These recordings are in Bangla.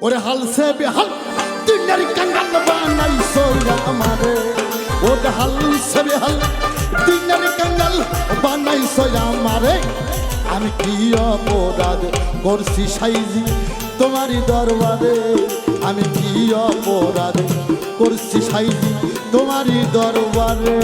ওরে হাল সে বেহাল দুনিয়ার কাঙ্গাল বানাইছো আমারে ওরে হাল সে বেহাল দুনিয়ার কাঙ্গাল বানাইছো আমারে আমি কি অপরাধ করছি সাইজি তোমারই দরবারে আমি কি অপরাধ করছি সাইজি তোমারই দরবারে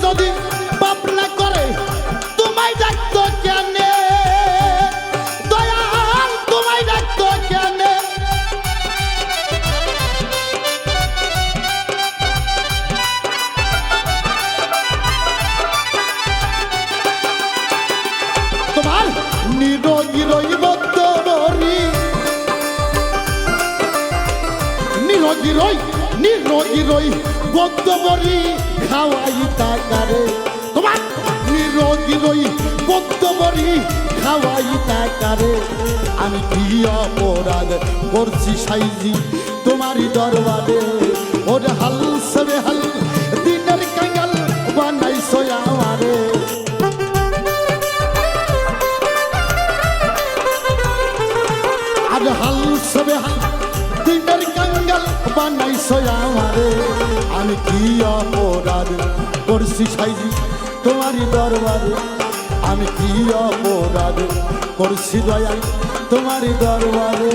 যদি পাপ না করে তোমায় ডাকতো কেন দয়াল তোমায় ডাকতো কেন তোমার নিরোগী রইবদ্ধ বরি নিরোগী রই বদ্ধ বরি খাওয়াই তাকারে তোমার নিরোগী রই বদ্ধ বরি খাওয়াই তাকারে আমি কি অপরাধ করছি সাইজি তোমারই দরবারে ওরে হাল সবে হাল দিনের কাঙ্গাল বানাইছো আমারে আজ হাল সবে হাল দিনের কাঙ্গাল বানাইছো আমারে আমি কি অপরাধ করছি সাইজি তোমারই দরবারে আমি কি অপরাধ করছি দয়াল তোমারই দরবারে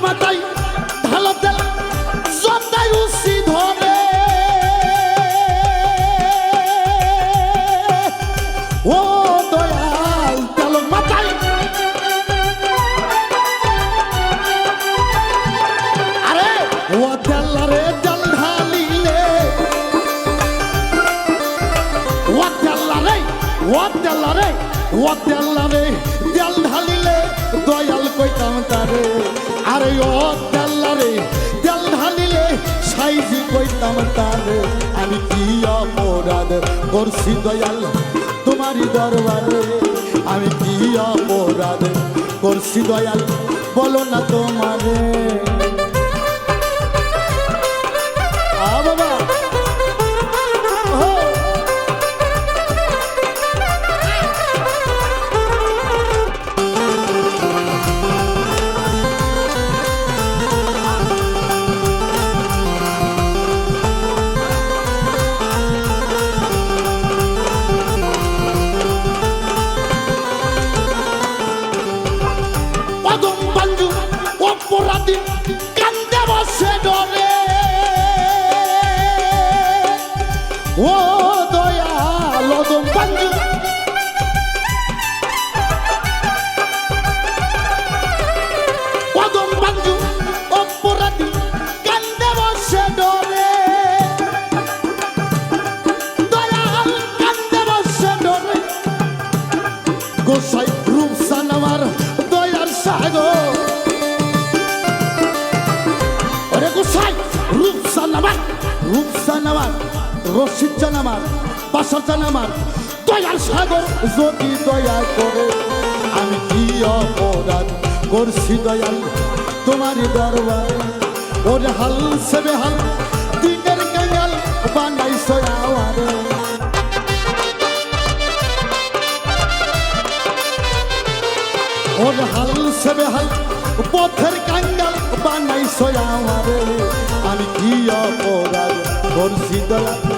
মাথায় ঢালো তেল জন্দায় উসি ধরে ও দয়াল তেল মাথায় আরে ও তেল রে তেল ঢালিলে ও তেল রে ও তেল রে ও তেল রে তেল ঢালিলে দয়াল কইতাম তারে আরে ও তেল্লারে তেল ঢালিলে সাইজি কইতাম তারে আমি কি অপরাধ করছি দয়াল তোমারই দরবারে আমি কি অপরাধ করছি দয়াল বলো না তোমারে বাবা অপরাধী কান্দে বসে ডরে ও দয়াল অদম বাঞ্জু অদম বাঞ্জু অপরাধী কান্দে বসে ডরে দয়াল কান্দে বসে ডরে গোসাই রূপসান আমার দয়ার সাগর রূপসান আমার রশিদ জান আমার বাসার জান আমার দয়ার সাগর যদি দয়া করে আমি কি অপরাধ করছি দয়াল তোমারই দরবারে ওরে হাল সবে হাল দিনের কাঙ্গাল বানাইছো আমারে ওরে হাল সবে হাল পথের কাঙ্গাল বানাইছো আমারে আমি কি অপরাধ করছি দয়াল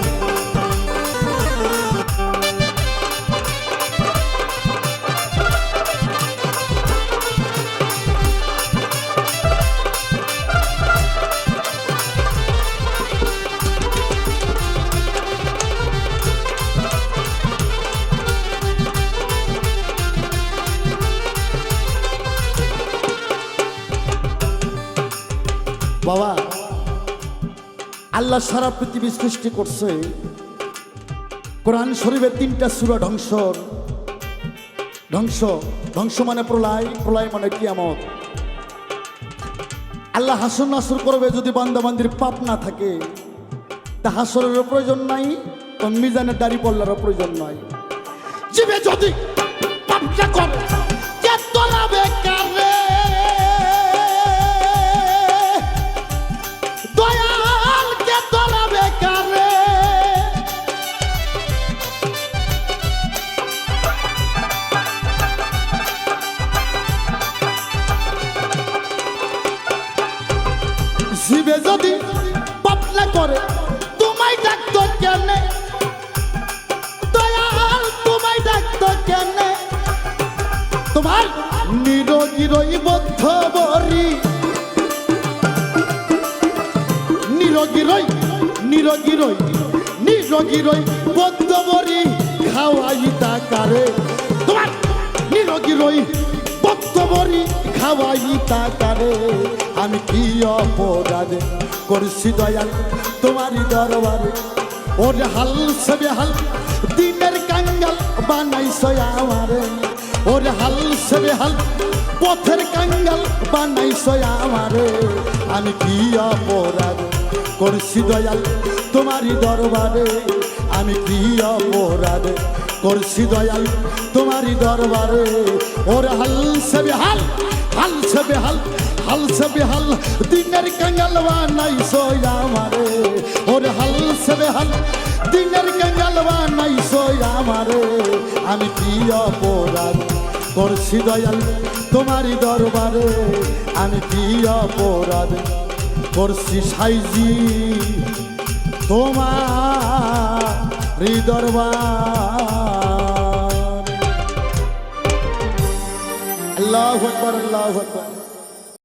বাবা আল্লাহ সারা পৃথিবী সৃষ্টি করছে, কোরআন শরীফের 3টা সূরা ধ্বংস ধ্বংস ধ্বংস মানে প্রলয়, প্রলয় মানে কিয়ামত। আল্লাহ হাসর নাসর করবে যদি বান্দাবান্দির পাপ না থাকে, তা হাসরেরও প্রয়োজন নাই, তো মিজানের দাড়ি পল্লারও প্রয়োজন নাই। জীবে যদি পাপটা করে কে তোলাবে কারে, দয়াল কে তোলাবে কারে, জীবে যদি পাপ না করে তোমায় ডাকতো কেন, দয়াল তোমায় ডাকতো কেন, তোমার নিরোগী রই বদ্ধ বরি, নিরোগী রই নিরোগী রই নিরোগী রই বদ্ধ বরি খাওয়াই তাকারে, তোমার নিরোগী রই বদ্ধ বরি খাওয়াই তাকারে। আমি কি অপরাধ করছি দয়াল তোমারই দরবারে, ওরে হাল সবে হাল দিনের কাঙ্গাল বানাইছো আমারে, ওরে হাল সবে হাল পথের কাঙ্গাল বানাইছো আমারে। আমি কি অপরাধ করছি দয়াল তোমারই দরবারে, আমি কি অপরাধ করছি দয়াল তোমারই দরবারে। ওরে হাল সবে হাল হাল সবে হাল হাল সবে হাল দিনের কাঙ্গাল বানাইছো আমারে, ওরে হাল সবে হাল দিনের কাঙ্গাল বানাইছো আমারে। আমি কি অপরাধ করছি দয়াল তোমারই দরবারে, আমি কি অপরাধ করছি সাইজি তোমারই দরবার। আল্লাহু আকবার, আল্লাহু আকবার।